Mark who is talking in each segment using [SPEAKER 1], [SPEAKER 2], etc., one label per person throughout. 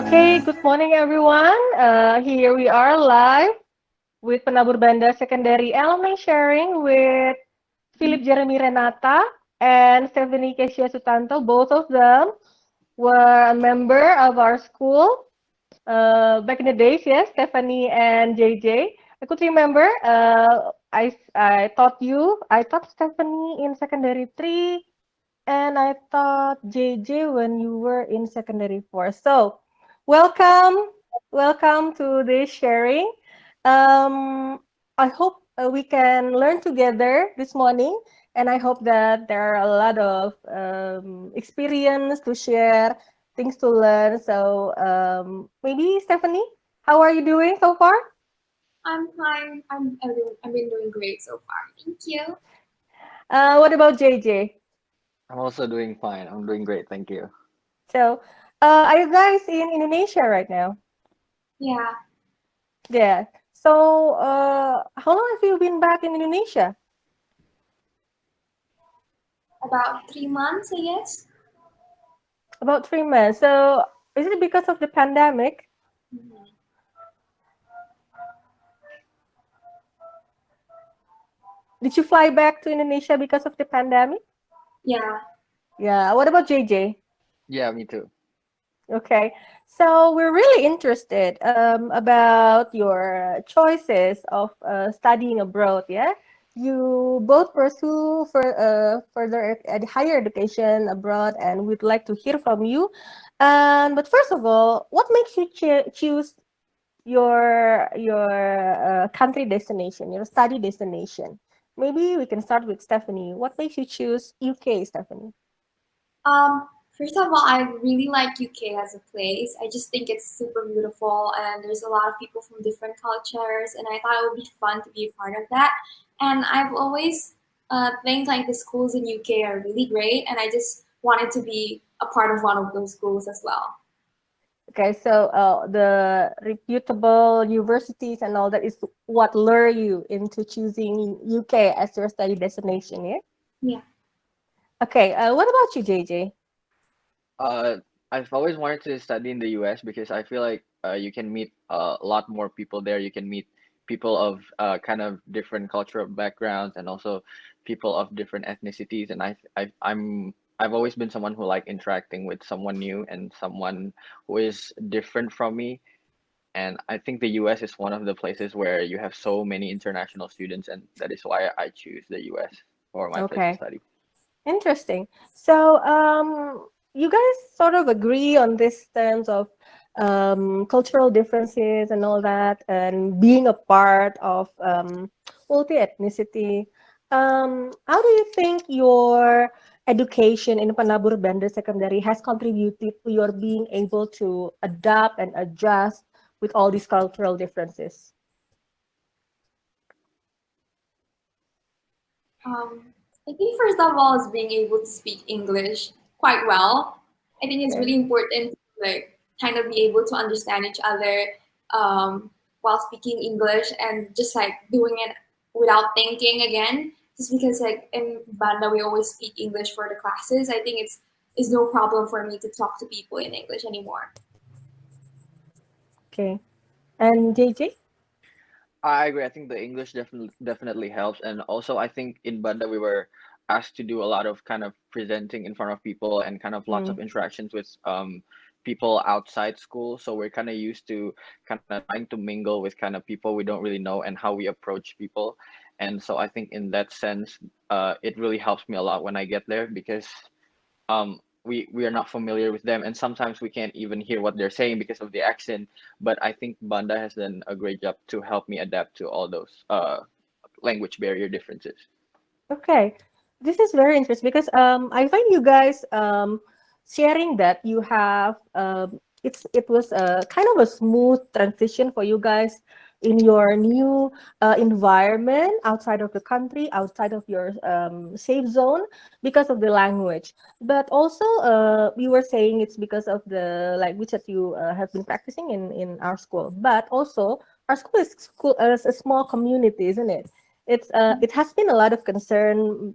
[SPEAKER 1] Okay, good morning everyone. Here we are live with PENABUR Banda Secondary Alumni Sharing with Philip Jeremy Renata and Stefany Kezia Sutanto. Both of them were a member of our school back in the days, yes, Stefany and JJ. I could remember I taught Stefany in secondary 3 and I taught JJ when you were in secondary 4. So, welcome, welcome to this sharing. Um, I hope we can learn together this morning, and I hope that there are a lot of experience to share, things to learn. So, maybe Stefany, how are you doing so far?
[SPEAKER 2] I'm fine. I've been doing great so far. Thank you.
[SPEAKER 1] What about JJ?
[SPEAKER 3] I'm also doing fine. I'm doing great, thank you.
[SPEAKER 1] So, are you guys in Indonesia right now?
[SPEAKER 2] Yeah,
[SPEAKER 1] Yeah. So, how long have you been back in Indonesia?
[SPEAKER 2] about 3 months, I guess.
[SPEAKER 1] About 3 months. So, is it because of the pandemic?
[SPEAKER 2] Mhm.
[SPEAKER 1] Did you fly back to Indonesia because of the pandemic?
[SPEAKER 2] Yeah.
[SPEAKER 1] Yeah. What about JJ?
[SPEAKER 3] Yeah, me too.
[SPEAKER 1] Okay. So, we're really interested about your choices of studying abroad. Yeah. You both pursue further higher education abroad, and we'd like to hear from you. But first of all, what makes you choose your country destination, your study destination? Maybe we can start with Stefany. What makes you choose UK, Stefany?
[SPEAKER 2] First of all, I really like UK as a place. I just think it's super beautiful, and there's a lot of people from different cultures, and I thought it would be fun to be a part of that. And I've always think like the schools in UK are really great, and I just wanted to be a part of one of those schools as well.
[SPEAKER 1] Okay, so the reputable universities and all that is what lure you into choosing UK as your study destination, yeah?
[SPEAKER 2] Yeah.
[SPEAKER 1] Okay, what about you, JJ?
[SPEAKER 3] Uh, I've always wanted to study in the US because I feel like you can meet a lot more people there. You can meet people of kind of different cultural backgrounds and also people of different ethnicities. And I've always been someone who like interacting with someone new and someone who is different from me. And I think the US is one of the places where you have so many international students, and that is why I choose the US for my place to
[SPEAKER 1] Okay,
[SPEAKER 3] study.
[SPEAKER 1] interesting. So, you guys sort of agree on this terms of cultural differences and all that, and being a part of multi-ethnicity. How do you think your education in Penabur Banda Secondary has contributed to your being able to adapt and adjust with all these cultural differences?
[SPEAKER 2] I think first of all is being able to speak English quite well. I think it's
[SPEAKER 1] Okay.
[SPEAKER 2] really important to like kind of be able to understand each other while speaking English and just like doing it without thinking again. Just because like in Banda we always speak English for the classes. I think it's no problem for me to talk to people in English anymore.
[SPEAKER 1] Okay. And JJ?
[SPEAKER 3] I agree. I think the English definitely helps, and also I think in Banda we were asked to do a lot of kind of presenting in front of people and kind of lots
[SPEAKER 1] Mm,
[SPEAKER 3] of interactions with people outside school. So we're kind of used to kind of trying to mingle with kind of people we don't really know and how we approach people. And so I think in that sense, it really helps me a lot when I get there because we are not familiar with them, and sometimes we can't even hear what they're saying because of the accent. But I think Banda has done a great job to help me adapt to all those language barrier differences.
[SPEAKER 1] okay. This is very interesting because I find you guys sharing that you have it was a kind of a smooth transition for you guys in your new environment outside of the country, outside of your safe zone because of the language. But also, you were saying it's because of the language that you have been practicing in our school. But also, our school is a small community, isn't it? It has been a lot of concern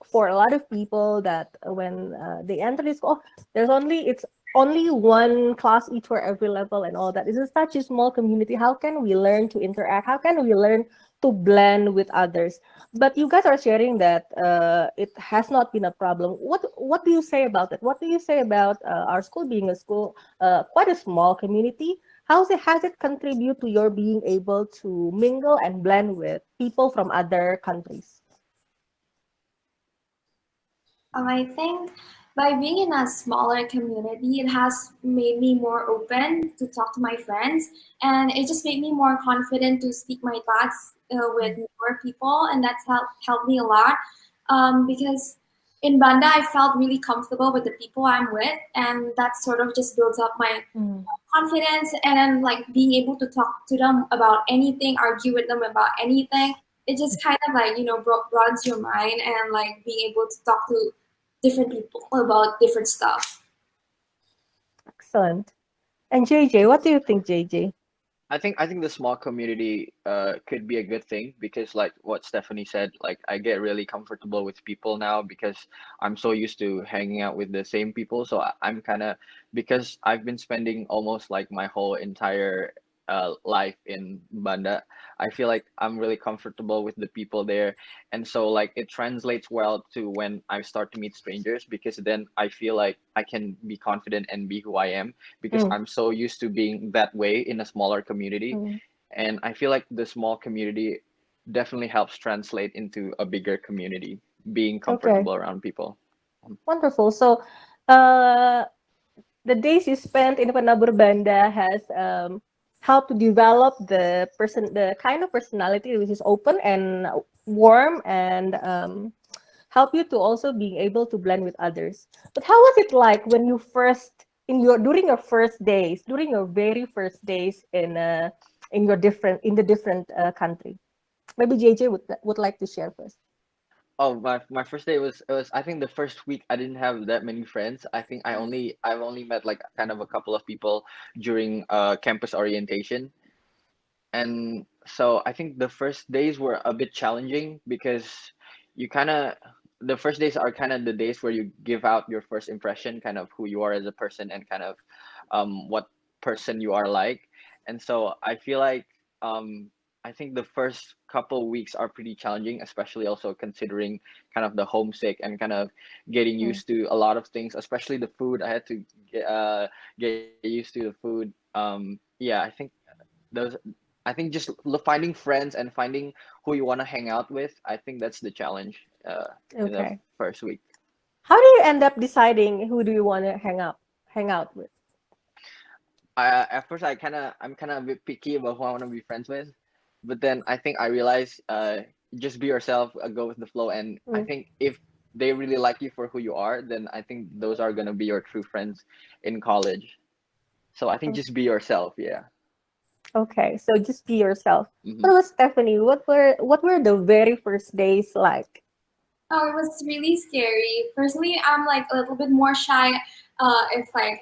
[SPEAKER 1] for a lot of people that when they enter this school, there's only it's only one class each for every level and all that. This is such a small community. How can we learn to interact? How can we learn to blend with others? But you guys are sharing that it has not been a problem. What do you say about it? What do you say about our school being a school, quite a small community? Has it contribute to your being able to mingle and blend with people from other countries?
[SPEAKER 2] I think by being in a smaller community, it has made me more open to talk to my friends, and it just made me more confident to speak my thoughts with more people, and that's helped me a lot. Because in Banda, I felt really comfortable with the people I'm with, and that sort of just builds up my
[SPEAKER 1] Mm.
[SPEAKER 2] confidence, and then like being able to talk to them about anything, argue with them about anything. It just kind of like broadens your mind, and like being able to talk to different people about different stuff.
[SPEAKER 1] Excellent. And JJ, what do you think, JJ?
[SPEAKER 3] I think the small community could be a good thing because like what Stephanie said, like I get really comfortable with people now because I'm so used to hanging out with the same people. So I'm kind of, because I've been spending almost like my whole entire life in Banda, I feel like I'm really comfortable with the people there. And so like it translates well to when I start to meet strangers because then I feel like I can be confident and be who I am because
[SPEAKER 1] Mm,
[SPEAKER 3] I'm so used to being that way in a smaller community.
[SPEAKER 1] mm.
[SPEAKER 3] And I feel like the small community definitely helps translate into a bigger community, being
[SPEAKER 1] Okay,
[SPEAKER 3] comfortable around people.
[SPEAKER 1] wonderful. So, uh, the days you spent in Penabur Banda has helped to develop the kind of personality which is open and warm, and help you to also being able to blend with others. But how was it like when you first during your first days, during your very first days in your different country? Maybe JJ would like to share first.
[SPEAKER 3] Oh, my first day was I think the first week I didn't have that many friends. I think I've only met like kind of a couple of people during campus orientation. And so I think the first days were a bit challenging because you kind of the first days are kind of the days where you give out your first impression, kind of who you are as a person and kind of what person you are like. And so I feel like I think the first couple weeks are pretty challenging, especially also considering kind of the homesick and kind of getting
[SPEAKER 1] Mm,
[SPEAKER 3] used to a lot of things, especially the food. I had to get used to the food. Yeah, those I think just finding friends and finding who you want to hang out with, I think that's the challenge in the
[SPEAKER 1] okay.
[SPEAKER 3] first week.
[SPEAKER 1] How do you end up deciding who do you want to hang out with?
[SPEAKER 3] At first I'm kind of a bit picky about who I want to be friends with, but then I think I realized just be yourself, go with the flow, and I
[SPEAKER 1] Mm,
[SPEAKER 3] think if they really like you for who you are, then I think those are gonna be your true friends in college. So I think
[SPEAKER 1] oh,
[SPEAKER 3] just be yourself, yeah.
[SPEAKER 1] okay, so just be yourself.
[SPEAKER 3] Hmm.
[SPEAKER 1] What about Stephanie? What were the very first days like?
[SPEAKER 2] Oh, it was really scary. Personally, I'm like a little bit more shy if I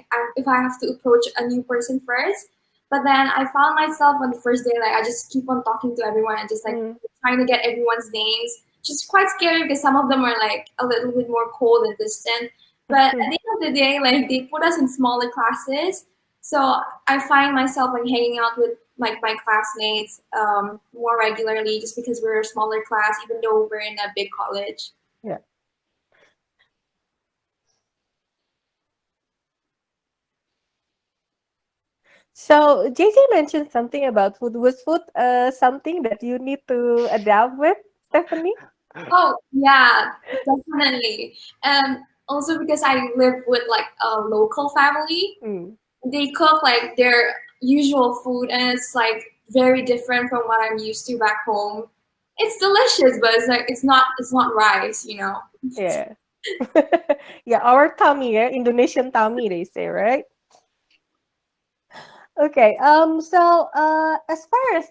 [SPEAKER 2] have to approach a new person first. But then I found myself on the first day, like I just keep on talking to everyone and just like
[SPEAKER 1] Mm,
[SPEAKER 2] trying to get everyone's names. Just quite scary because some of them are like a little bit more cold and distant. But at the end of the day, like they put us in smaller classes, so I find myself like hanging out with like my classmates more regularly just because we're a smaller class, even though we're in a big college.
[SPEAKER 1] yeah. So JJ mentioned something about food. Was food something that you need to adapt with, Stephanie?
[SPEAKER 2] Oh, yeah, definitely. Also because I live with like a local family,
[SPEAKER 1] Mm,
[SPEAKER 2] they cook like their usual food and it's like very different from what I'm used to back home. It's delicious, but it's not rice, you know.
[SPEAKER 1] yeah. Yeah, our tummy, yeah, Indonesian tummy, they say, right? Okay. So, as far as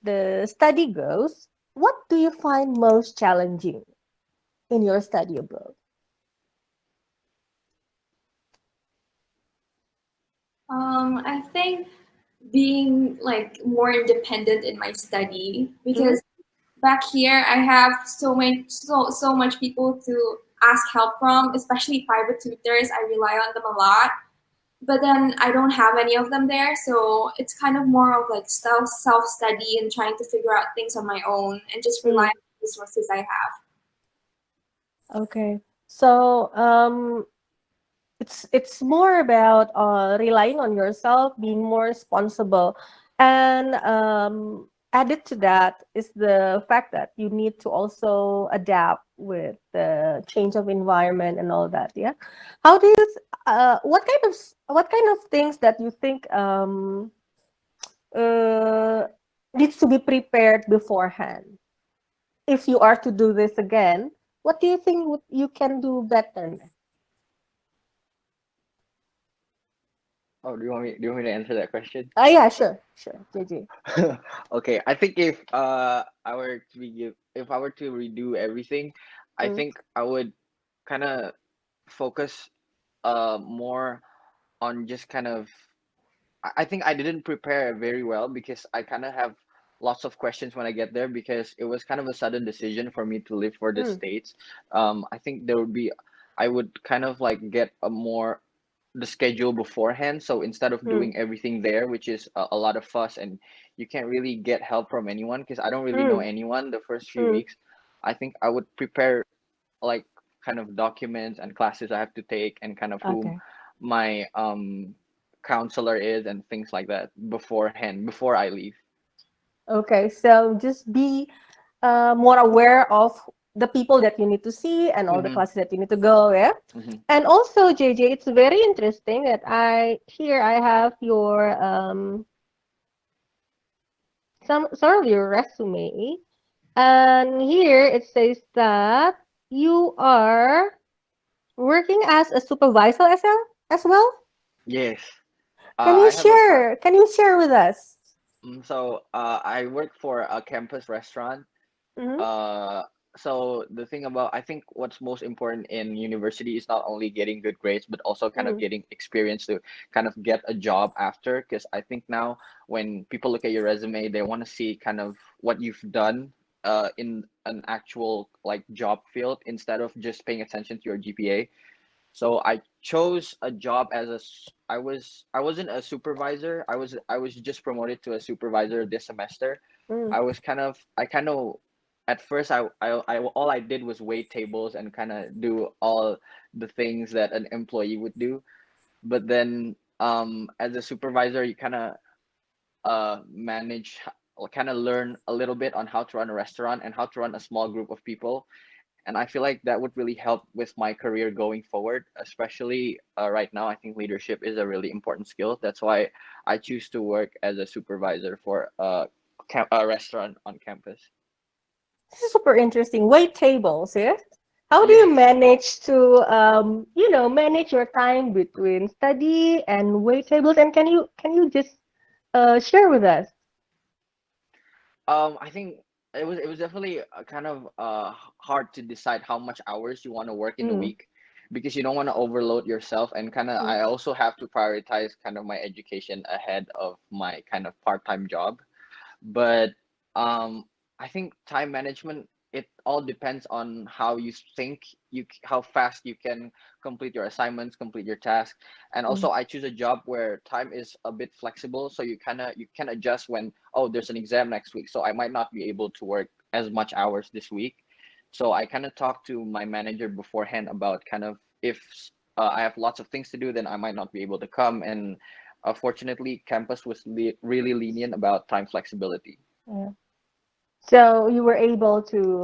[SPEAKER 1] the study goes, what do you find most challenging in your study abroad?
[SPEAKER 2] I think being like more independent in my study
[SPEAKER 1] Mm,
[SPEAKER 2] because back here I have so much people to ask help from, especially private tutors. I rely on them a lot. But then I don't have any of them there, so it's kind of more of like self study and trying to figure out things on my own and just rely
[SPEAKER 1] Mm,
[SPEAKER 2] on the resources I have.
[SPEAKER 1] okay. So it's more about relying on yourself, being more responsible, and added to that is the fact that you need to also adapt with the change of environment and all that. Yeah. How do you? What kind of things that you think uh, needs to be prepared beforehand? If you are to do this again, what do you think you can do better?
[SPEAKER 3] Oh, do you want me to answer that question?
[SPEAKER 1] Yeah, sure, sure, JJ.
[SPEAKER 3] Okay, I think if I were to redo everything, I
[SPEAKER 1] Mm,
[SPEAKER 3] think I would kind of focus more on just kind of I think I didn't prepare very well because I kind of have lots of questions when I get there because it was kind of a sudden decision for me to leave for the
[SPEAKER 1] mm,
[SPEAKER 3] States. I think I would kind of like get a more the schedule beforehand. So instead of
[SPEAKER 1] mm,
[SPEAKER 3] doing everything there, which is a lot of fuss and you can't really get help from anyone because I don't really know
[SPEAKER 1] mm,
[SPEAKER 3] anyone the first few
[SPEAKER 1] mm.
[SPEAKER 3] weeks. I think I would prepare like kind of documents and classes I have to take and kind of whom
[SPEAKER 1] Okay.
[SPEAKER 3] my counselor is and things like that beforehand before I leave.
[SPEAKER 1] Okay. So just be more aware of the people that you need to see and all the
[SPEAKER 3] Mm-hmm.
[SPEAKER 1] classes that you need to go. Yeah.
[SPEAKER 3] Mm-hmm.
[SPEAKER 1] And also, JJ, it's very interesting that I have your some of your resume, and here it says that you are working as a supervisor as well.
[SPEAKER 3] Yes.
[SPEAKER 1] Can you
[SPEAKER 3] I have a part.
[SPEAKER 1] share? Can you share with us?
[SPEAKER 3] I work for a campus restaurant.
[SPEAKER 1] Mm-hmm.
[SPEAKER 3] Uh, so the thing about I think what's most important in university is not only getting good grades, but also kind of
[SPEAKER 1] Mm,
[SPEAKER 3] getting experience to kind of get a job after. Because I think now when people look at your resume, they want to see kind of what you've done in an actual like job field instead of just paying attention to your GPA. So I chose a job as I wasn't a supervisor. I was just promoted to a supervisor this semester.
[SPEAKER 1] mm,
[SPEAKER 3] I kind of at first I all I did was wait tables and kind of do all the things that an employee would do. But then as a supervisor you manage kind of learn a little bit on how to run a restaurant and how to run a small group of people, and I feel like that would really help with my career going forward, especially right now. I think leadership is a really important skill. That's why I choose to work as a supervisor for a restaurant on campus.
[SPEAKER 1] this is super interesting. Wait tables, yes? How do you
[SPEAKER 3] Yes.
[SPEAKER 1] manage to manage your time between study and wait tables? And can you just share with us?
[SPEAKER 3] I think it was definitely kind of hard to decide how much hours you want to work in a
[SPEAKER 1] Mm,
[SPEAKER 3] week because you don't want to overload yourself, and kind of
[SPEAKER 1] mm,
[SPEAKER 3] I also have to prioritize kind of my education ahead of my kind of part-time job. But um I think time management, it all depends on how you think how fast you can complete your assignments, complete your tasks. And
[SPEAKER 1] mm,
[SPEAKER 3] also I choose a job where time is a bit flexible, so you can adjust when, oh, there's an exam next week, so I might not be able to work as much hours this week. So I kind of talk to my manager beforehand about kind of if I have lots of things to do, then I might not be able to come. And fortunately, campus was really lenient about time flexibility.
[SPEAKER 1] yeah. So you were able to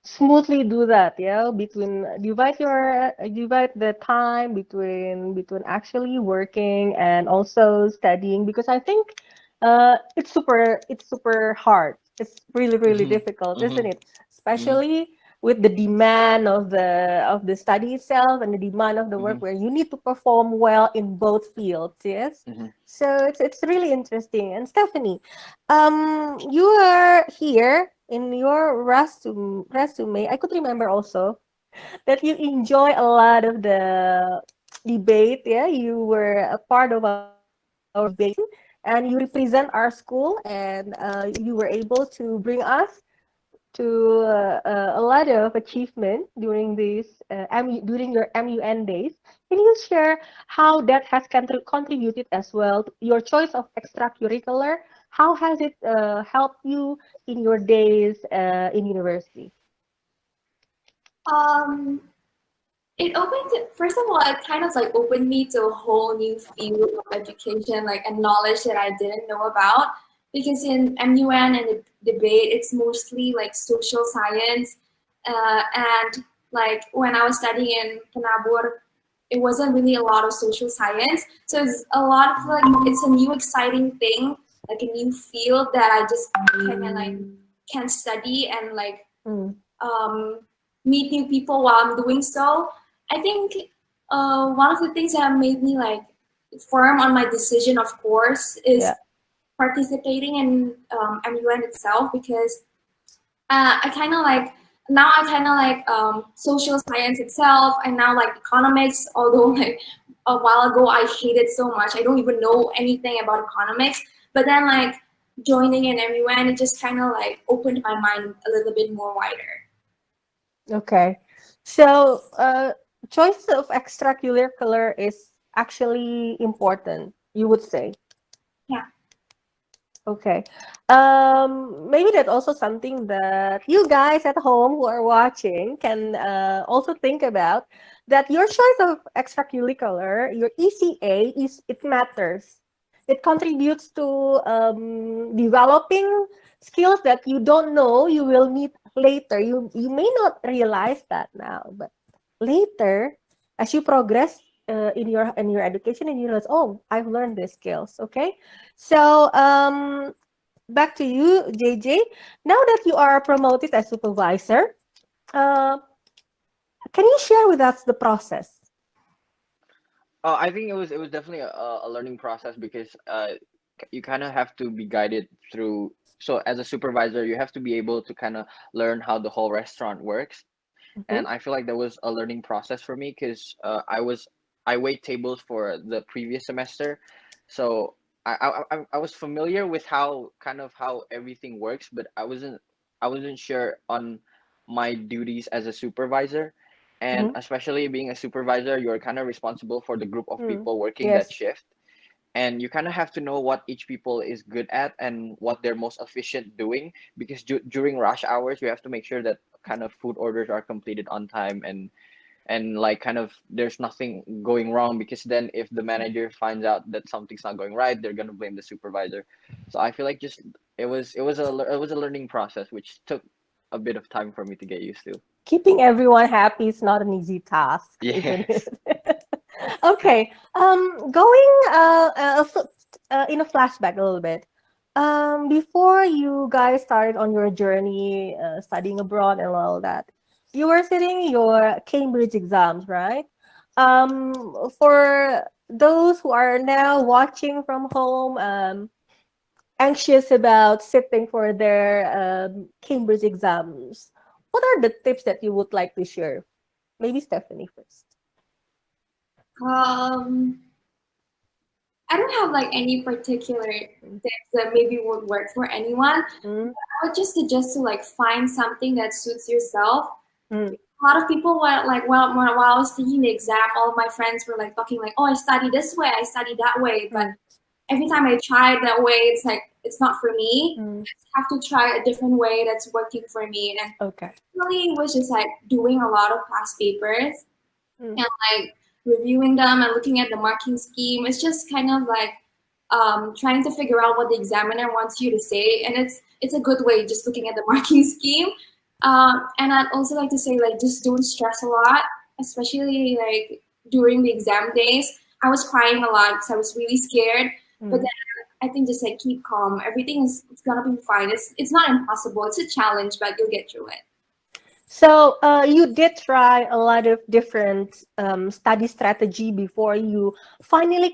[SPEAKER 1] smoothly do that, yeah, between divide the time between actually working and also studying, because I think it's super hard. It's really
[SPEAKER 3] Mm-hmm.
[SPEAKER 1] difficult, isn't
[SPEAKER 3] Mm-hmm.
[SPEAKER 1] it?
[SPEAKER 3] Mm-hmm.
[SPEAKER 1] Especially with the demand of the study itself and the demand of the work
[SPEAKER 3] Mm-hmm.
[SPEAKER 1] where you need to perform well in both fields, yes.
[SPEAKER 3] Mm-hmm.
[SPEAKER 1] So it's really interesting. And Stephanie, you are here in your resume. I could remember also that you enjoy a lot of the debate. Yeah, you were a part of our debating, and you represent our school, and you were able to bring us to a lot of achievement during during your MUN days. Can you share how that has contributed as well? Your choice of extracurricular, how has it helped you in your days in university?
[SPEAKER 2] Um, it first of all, it kind of like opened me to a whole new field of education, like a knowledge that I didn't know about. Because in MUN and the debate, it's mostly like social science, and like when I was studying in PENABUR, it wasn't really a lot of social science. So it's a lot of like it's a new exciting thing, like a new field that I just kind of like can study and like
[SPEAKER 1] Mm,
[SPEAKER 2] um, meet new people while I'm doing so. I think one of the things that made me like firm on my decision, of course, is
[SPEAKER 1] yeah.
[SPEAKER 2] participating in MUN itself, because I kind of like now I kind of like social science itself. I now like economics, although like a while ago I hated so much. I don't even know anything about economics. But then like joining in MUN, it just kind of like opened my mind a little bit more wider.
[SPEAKER 1] Okay. So, choice of extracurricular is actually important, you would say.
[SPEAKER 2] Yeah.
[SPEAKER 1] Okay. Maybe that's also something that you guys at home who are watching can also think about, that your choice of extracurricular, your ECA, is it matters. It contributes to developing skills that you don't know you will need later. You may not realize that now, but later, as you progress in your education, and you realize, oh, I've learned these skills. Okay. So, back to you, JJ. Now that you are promoted as supervisor, uh, can you share with us the process?
[SPEAKER 3] I think it was definitely a learning process because you kind of have to be guided through. So as a supervisor, you have to be able to kind of learn how the whole restaurant works,
[SPEAKER 1] Mhm,
[SPEAKER 3] and I feel like that was a learning process for me because I wait tables for the previous semester, so I was familiar with how everything works, but I wasn't sure on my duties as a supervisor, and
[SPEAKER 1] mhm,
[SPEAKER 3] especially being a supervisor, you're kind of responsible for the group of
[SPEAKER 1] mm.
[SPEAKER 3] people working that
[SPEAKER 1] Yes.
[SPEAKER 3] shift, and you kind of have to know what each people is good at and what they're most efficient doing because during rush hours you have to make sure that kind of food orders are completed on time, and like kind of there's nothing going wrong, because then if the manager finds out that something's not going right, they're going to blame the supervisor. So I feel like just it was a learning process which took a bit of time for me to get used to.
[SPEAKER 1] Keeping everyone happy is not an easy task, isn't
[SPEAKER 3] Yes.
[SPEAKER 1] it? Okay. Going in a flashback a little bit. Before you guys started on your journey studying abroad and all that, you were sitting your Cambridge exams, right? For those who are now watching from home, anxious about sitting for their Cambridge exams, what are the tips that you would like to share? Maybe Stefany first.
[SPEAKER 2] Um, I don't have like any particular tips that maybe would work for anyone.
[SPEAKER 1] Mm,
[SPEAKER 2] I would just suggest to like find something that suits yourself.
[SPEAKER 1] mm,
[SPEAKER 2] A lot of people were like, well, while I was taking the exam, all of my friends were like talking like, oh, I study this way, I study that way. But
[SPEAKER 1] mm,
[SPEAKER 2] every time I try that way, it's like, it's not for me.
[SPEAKER 1] mm.
[SPEAKER 2] I have to try a different way that's working for me. And
[SPEAKER 1] Okay.
[SPEAKER 2] really was just like doing a lot of past papers
[SPEAKER 1] Mm.
[SPEAKER 2] and like reviewing them and looking at the marking scheme. It's just kind of like trying to figure out what the examiner wants you to say, and it's a good way just looking at the marking scheme. And I'd also like to say like just don't stress a lot, especially like during the exam days. I was crying a lot because I was really scared, but
[SPEAKER 1] Mm.
[SPEAKER 2] then I think just like keep calm. Everything is it's gonna be fine. It's not impossible. It's a challenge, but you'll get through it.
[SPEAKER 1] So you did try a lot of different study strategy before you finally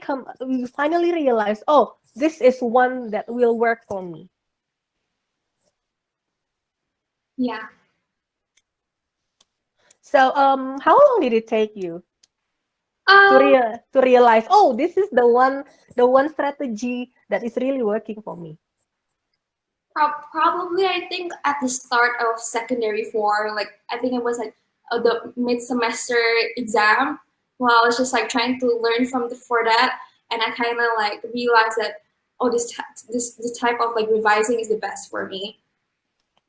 [SPEAKER 1] realized, oh, this is one that will work for me.
[SPEAKER 2] Yeah.
[SPEAKER 1] So how long did it take you
[SPEAKER 2] Um,
[SPEAKER 1] to realize, oh, this is the one strategy that is really working for me?
[SPEAKER 2] Probably, I think at the start of secondary four, like I think it was like the mid semester exam. Well, I was just like trying to learn from for that, and I kind of like realized that oh, this type of like revising is the best for me.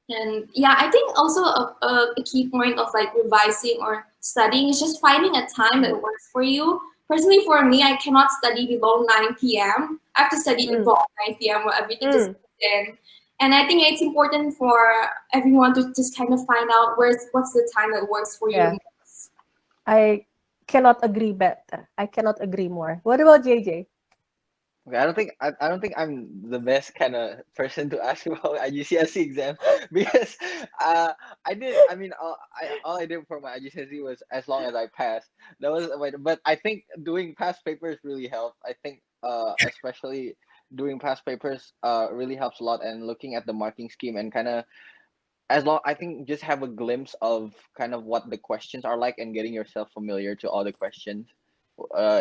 [SPEAKER 2] And yeah, I think also a key point of like revising or studying is just finding a time that works for you. Personally, for me, I cannot study below 9 p.m. I have to study
[SPEAKER 1] Mm,
[SPEAKER 2] above 9 p.m. where everything just
[SPEAKER 1] mm.
[SPEAKER 2] kicks in. And I think it's important for everyone to just kind of find out what's the time that works for you
[SPEAKER 1] Yeah,
[SPEAKER 2] most.
[SPEAKER 1] I cannot agree better. I cannot agree more. What about JJ?
[SPEAKER 3] Okay, I don't think I'm the best kind of person to ask about IGCSE exams because I mean all I did for my IGCSE was as long as I passed. That was but I think doing past papers really helped. I think especially doing past papers really helps a lot, and looking at the marking scheme and kind of as long I think just have a glimpse of kind of what the questions are like and getting yourself familiar to all the questions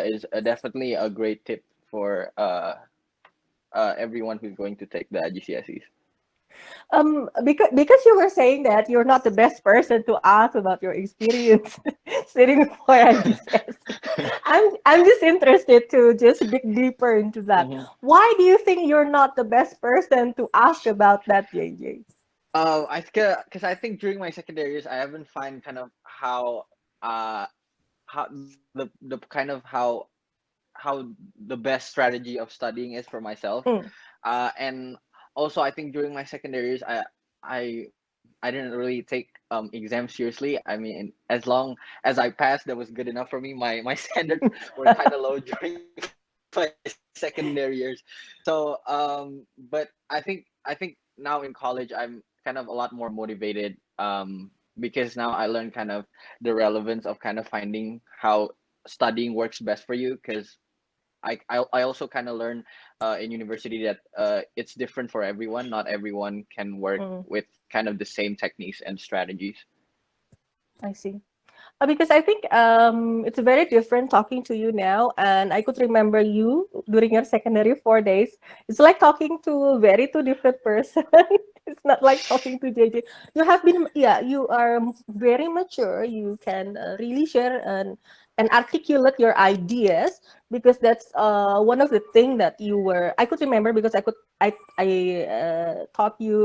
[SPEAKER 3] is definitely a great tip for everyone who's going to take the GCSEs.
[SPEAKER 1] Because you were saying that you're not the best person to ask about your experience sitting for IGCSE. I'm just interested to just dig deeper into that.
[SPEAKER 3] Hmm.
[SPEAKER 1] Why do you think you're not the best person to ask about that, JJ?
[SPEAKER 3] Because I think during my secondary years, I haven't find kind of uh how the kind of how the best strategy of studying is for myself.
[SPEAKER 1] Mm,
[SPEAKER 3] And also I think during my secondary years, I didn't really take exams seriously. I mean, as long as I passed, that was good enough for me. My standards were kind of low during my secondary years. So but I think now in college I'm kind of a lot more motivated because now I learned kind of the relevance of kind of finding how studying works best for you, because I also kind of learned in university that it's different for everyone. Not everyone can work
[SPEAKER 1] mm,
[SPEAKER 3] with kind of the same techniques and strategies.
[SPEAKER 1] I see. Because I think it's very different talking to you now, and I could remember you during your secondary 4 days. It's like talking to a very two different person. It's not like talking to JJ. You have been, yeah, you are very mature. You can really share and articulate your ideas, because that's one of the thing that you were. I could remember because I taught you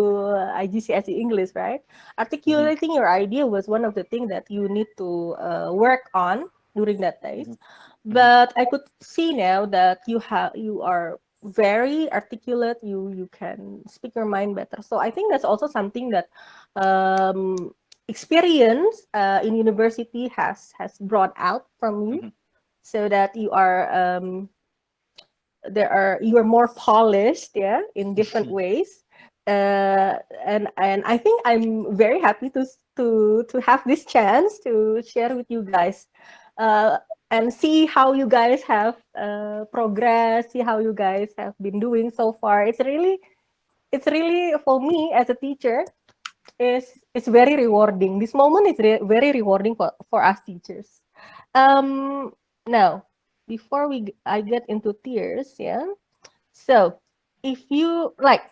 [SPEAKER 1] IGCSE English, right?
[SPEAKER 3] Hmm.
[SPEAKER 1] Articulating your idea was one of the things that you need to work on during that days.
[SPEAKER 3] Hmm. Hmm.
[SPEAKER 1] But I could see now that you are very articulate. You can speak your mind better. So I think that's also something that experience in university has brought out from you,
[SPEAKER 3] Hmm.
[SPEAKER 1] so that you are more polished, yeah, in different ways. And I think I'm very happy to have this chance to share with you guys, uh, and see how you guys have progressed, see how you guys have been doing so far. It's really for me as a teacher, it's very rewarding. This moment is very rewarding for us teachers. um Now, before I get into tears, yeah, so if you like,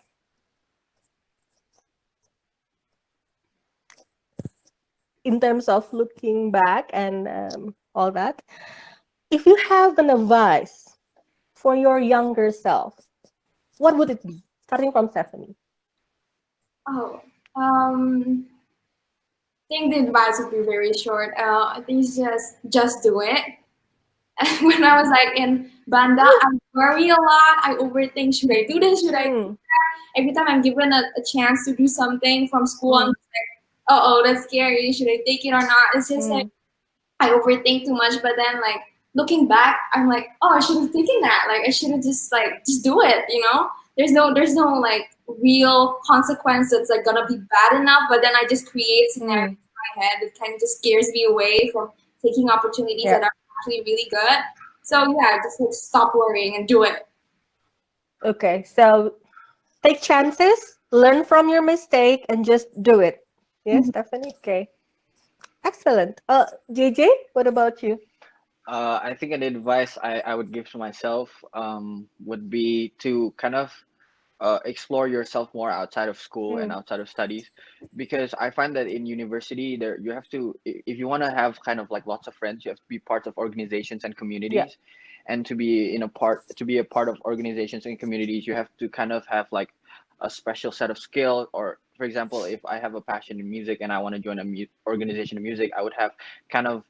[SPEAKER 1] in terms of looking back and all that, if you have an advice for your younger self, what would it be? Starting from Stephanie.
[SPEAKER 2] Oh, I think the advice would be very short. I think it's just do it. When I was like in Banda, I worry a lot. I overthink. Should I do this? Should I?
[SPEAKER 1] Mm,
[SPEAKER 2] Every time I'm given a chance to do something from school, I'm
[SPEAKER 1] mm,
[SPEAKER 2] just like, oh, that's scary. Should I take it or not? It's just like
[SPEAKER 1] mm,
[SPEAKER 2] I overthink too much. But then like looking back, I'm like, oh, I should have taken that. Like I should have just do it. There's no like real consequence that's like gonna be bad enough. But then I just create scenarios
[SPEAKER 1] mm.
[SPEAKER 2] in my head that kind of just scares me away from taking opportunities
[SPEAKER 1] Yeah.
[SPEAKER 2] that are actually really good. So yeah, just like stop worrying and do it.
[SPEAKER 1] Okay. So take chances, learn from your mistake, and just do it. Yes, Stephanie. Okay. Excellent. JJ, what about you?
[SPEAKER 3] I think an advice I would give to myself would be to kind of explore yourself more outside of school and
[SPEAKER 1] Mm.
[SPEAKER 3] outside of studies, because I find that in university there you have to, if you want to have kind of like lots of friends, you have to be part of organizations and
[SPEAKER 1] Yeah.
[SPEAKER 3] communities, and to be a part of organizations and communities, you have to kind of have like a special set of skill. Or for example, if I have a passion in music and I want to join a organization of music, I would have kind of,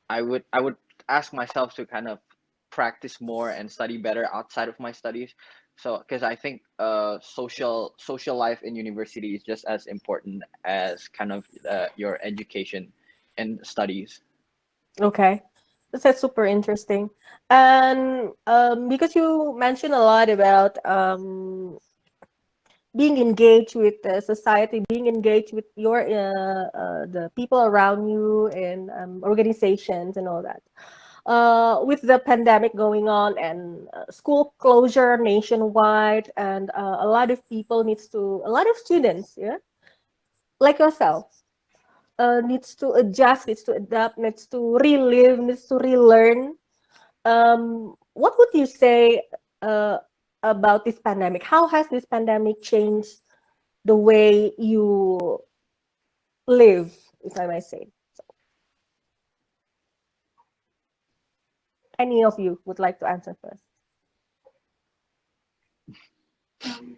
[SPEAKER 3] I would ask myself to kind of practice more and study better outside of my studies. So because I think social life in university is just as important as kind of your education and studies.
[SPEAKER 1] Okay. That's super interesting. And because you mentioned a lot about being engaged with the society, being engaged with your the people around you and organizations and all that. With the pandemic going on and school closure nationwide, and a lot of people needs to, a lot of students, yeah, like yourself, needs to adjust, needs to adapt, needs to relive, needs to relearn. What would you say uh, about this pandemic? How has this pandemic changed the way you live, if I may say? So, any of you would like to answer first?
[SPEAKER 2] Um,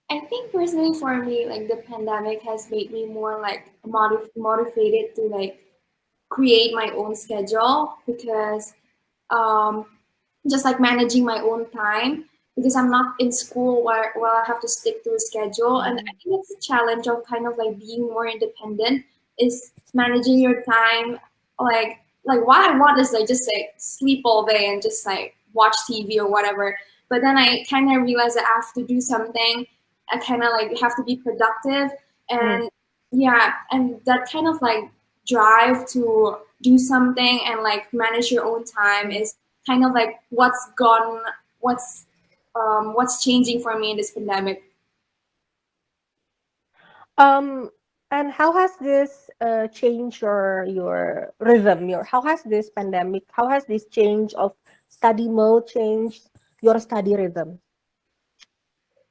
[SPEAKER 2] I think personally for me, like the pandemic has made me more like motivated to like create my own schedule because um, just like managing my own time because I'm not in school where I have to stick to a schedule. And I
[SPEAKER 1] Mm,
[SPEAKER 2] think it's a challenge of kind of like being more independent is managing your time. Like what I want is like just like sleep all day and just like watch TV or whatever. But then I kind of realize that I have to do something. I kind of like have to be productive
[SPEAKER 1] mm.
[SPEAKER 2] and yeah, and that kind of like drive to do something and like manage your own time
[SPEAKER 1] Mm.
[SPEAKER 2] is kind of like what's changing for me in this pandemic.
[SPEAKER 1] Um, and how has this changed your rhythm? Your How has this pandemic? How has this change of study mode changed your study rhythm?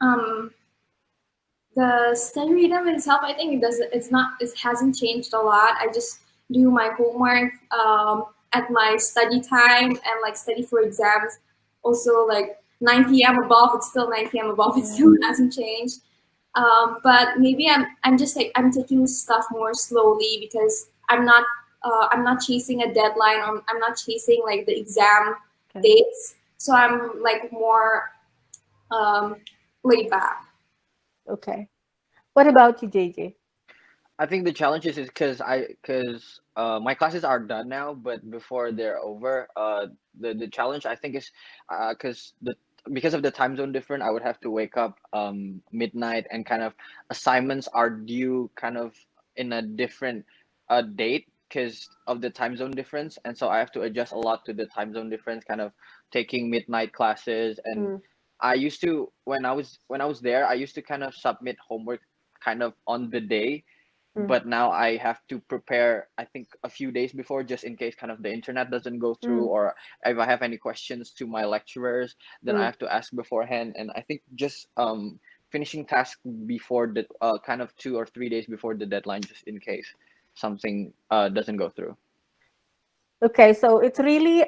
[SPEAKER 2] Um, the study rhythm itself, I think it hasn't changed a lot. I just do my homework at my study time and like study for exams. Also like 9 p.m. above, it's still 9 p.m. above. It
[SPEAKER 1] Mm.
[SPEAKER 2] still hasn't changed. But maybe I'm just like I'm taking stuff more slowly because I'm not chasing a deadline or I'm not chasing like the exam
[SPEAKER 1] Okay.
[SPEAKER 2] dates. So I'm like more um, laid back.
[SPEAKER 1] Okay. What about you, JJ?
[SPEAKER 3] I think the challenge is because my classes are done now, but before they're over, the challenge I think is because of the time zone different, I would have to wake up midnight, and kind of assignments are due kind of in a different date because of the time zone difference, and so I have to adjust a lot to the time zone difference, kind of taking midnight classes. And
[SPEAKER 1] Mm.
[SPEAKER 3] I used to, when I was there, I used to kind of submit homework kind of on the day,
[SPEAKER 1] Mm.
[SPEAKER 3] but now I have to prepare, I think, a few days before, just in case kind of the internet doesn't go through,
[SPEAKER 1] Mm.
[SPEAKER 3] or if I have any questions to my lecturers, then I
[SPEAKER 1] Mm.
[SPEAKER 3] have to ask beforehand. And I think just finishing tasks before the kind of 2 or 3 days before the deadline, just in case something doesn't go through.
[SPEAKER 1] Okay, so it's really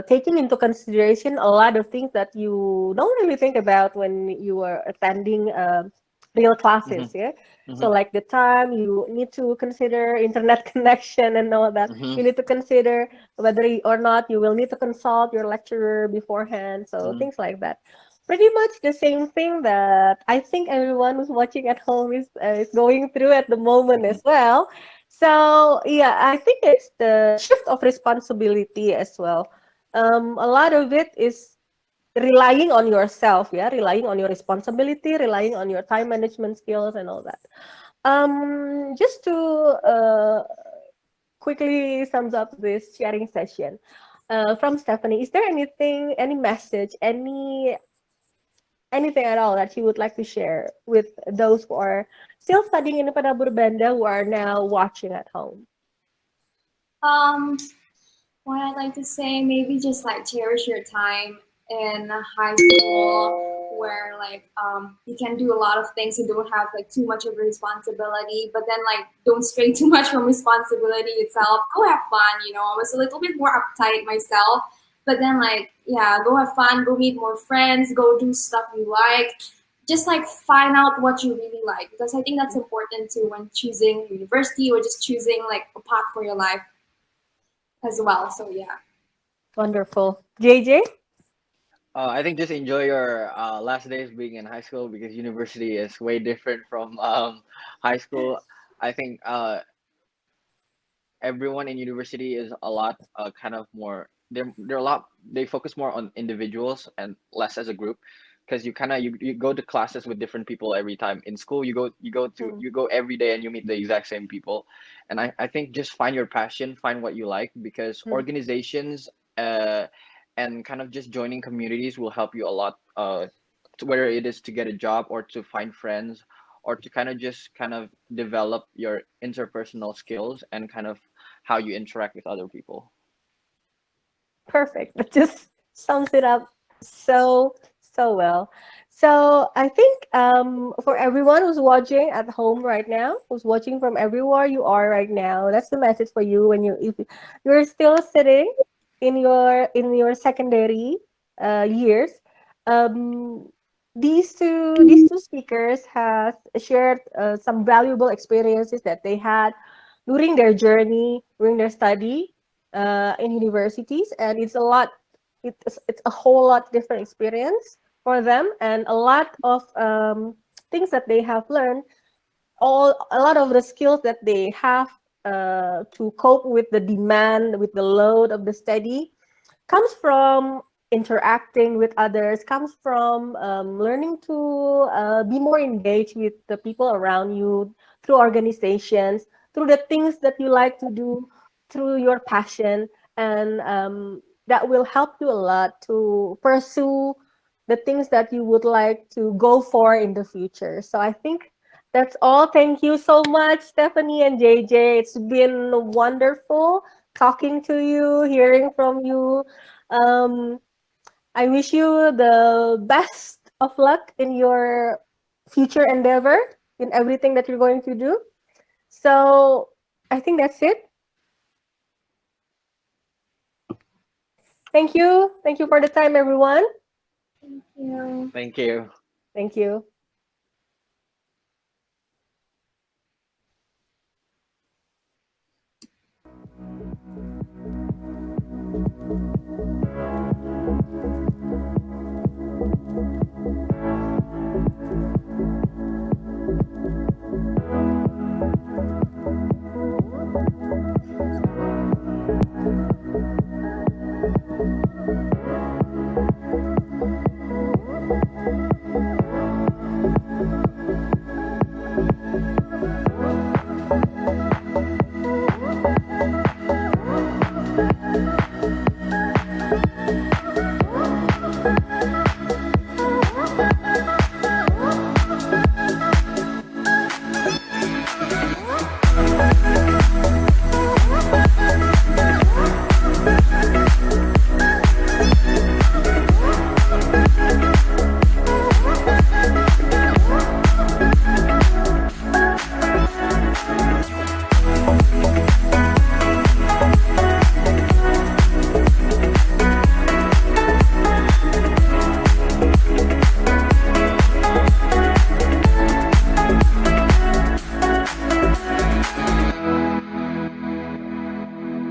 [SPEAKER 1] taking into consideration a lot of things that you don't really think about when you are attending real
[SPEAKER 3] Mm-hmm.
[SPEAKER 1] classes, yeah? So
[SPEAKER 3] Mm-hmm.
[SPEAKER 1] like the time, you need to consider internet connection and all that.
[SPEAKER 3] Mm-hmm.
[SPEAKER 1] You need to consider whether or not you will need to consult your lecturer beforehand. So
[SPEAKER 3] Mm-hmm.
[SPEAKER 1] things like that. Pretty much the same thing that I think everyone who's watching at home is going through at the moment
[SPEAKER 3] Mm-hmm.
[SPEAKER 1] as well. So yeah, I think it's the shift of responsibility as well. A lot of it is relying on yourself, yeah, relying on your responsibility, relying on your time management skills and all that. Just to quickly sums up this sharing session from Stefany, is there anything, any message, anything at all that you would like to share with those who are still studying in PENABUR Banda who are now watching at home?
[SPEAKER 2] Um, What I'd like to say, maybe just like cherish your time in high school, where like you can do a lot of things. You don't have like too much of a responsibility, but then like don't stray too much from responsibility itself. Go have fun. You know, I was a little bit more uptight myself, but then like yeah, go have fun. Go meet more friends. Go do stuff you like. Just like find out what you really like, because I think that's important too when choosing university or just choosing like a path for your life as well. So yeah.
[SPEAKER 1] Wonderful. JJ?
[SPEAKER 3] I think just enjoy your last days being in high school because university is way different from high school. I think everyone in university is a lot kind of more they're a lot they focus more on individuals and less as a group because you kind of you go to classes with different people every time. In school
[SPEAKER 1] Mm,
[SPEAKER 3] you go every day and you meet the exact same people. And I think just find your passion, find what you like, because
[SPEAKER 1] mm.
[SPEAKER 3] organizations uh and kind of just joining communities will help you a lot, whether it is to get a job or to find friends or to kind of just kind of develop your interpersonal skills and kind of how you interact with other people.
[SPEAKER 1] Perfect. That just sums it up so, so well. So I think for everyone who's watching at home right now, who's watching from everywhere you are right now, that's the message for you when you if you're still sitting in your secondary years. Um, these two speakers has shared some valuable experiences that they had during their journey, during their study in universities, and it's a whole lot different experience for them, and a lot of things that they have learned, all a lot of the skills that they have to cope with the demand, with the load of the study, comes from interacting with others, comes from learning to be more engaged with the people around you through organizations, through the things that you like to do, through your passion. And that will help you a lot to pursue the things that you would like to go for in the future. So I think that's all. Thank you so much, Stefany and JJ. It's been wonderful talking to you, hearing from you. um, I wish you the best of luck in your future endeavor, in everything that you're going to do. So I think that's it. Thank you. Thank you for the time, everyone.
[SPEAKER 2] Thank you.
[SPEAKER 3] Thank you.
[SPEAKER 1] Thank you.